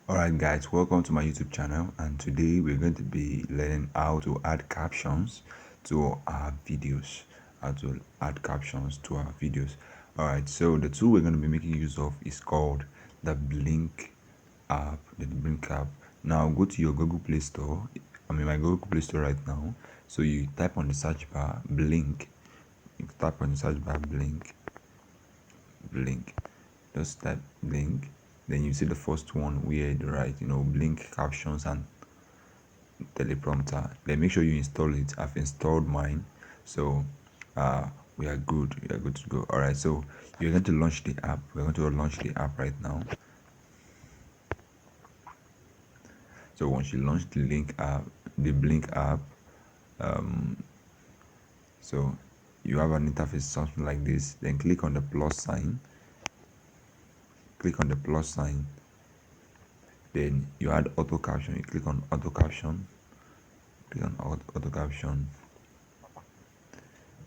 Alright guys, welcome to my YouTube channel, and today we're going to be learning how to add captions to our videos. Alright, so the tool we're going to be making use of is called the Blink app. Now go to your Google Play Store. I'm in my Google Play Store right now. So you type on the search bar Blink. Blink. Just type Blink. Then you see the first one where they write, Blink Captions and teleprompter. Then make sure you install it. I've installed mine, so we are good to go. All right, so you're going to launch the app. We're going to launch the app right now. So once you launch the Blink app, so you have an interface something like this. Then click on the plus sign. Then you add auto caption. You click on auto caption.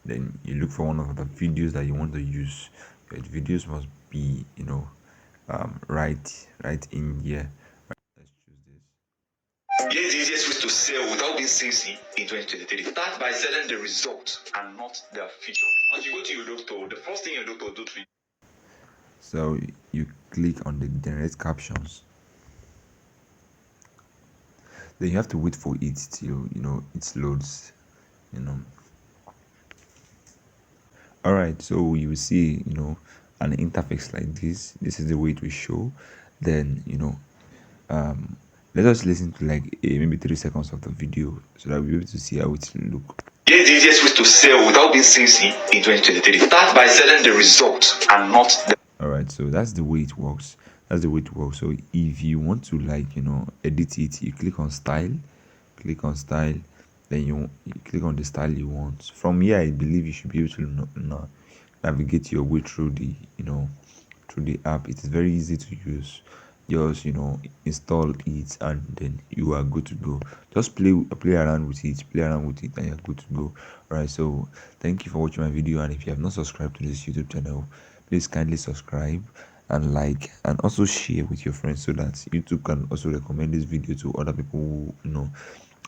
Then you look for one of the videos that you want to use. Your videos must be right in here. Let's choose this. Here is the easiest way to sell without being sexy in 2023. Start by selling the result and not the feature. Once you go to your doctor, the first thing your doctor will do to you. So you click on the generate captions. Then you have to wait for it till it loads. Alright, so you will see an interface like this. This is the way it will show. Then let us listen to like maybe 3 seconds of the video so that we'll be able to see how it will look. Here is the easiest way to sell without being sexy in 2023. Start by selling the result and not the. Alright, so that's the way it works. So if you want to edit it, you click on style, then you click on the style you want. From here, I believe you should be able to navigate your way through the through the app. It is very easy to use. Just install it and then you are good to go. Just play around with it, and you're good to go. Alright, so thank you for watching my video, and if you have not subscribed to this YouTube channel, please kindly subscribe and like, and also share with your friends so that YouTube can also recommend this video to other people who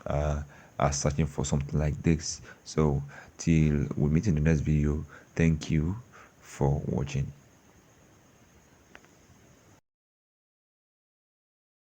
are searching for something like this. So till we meet in the next video, thank you for watching.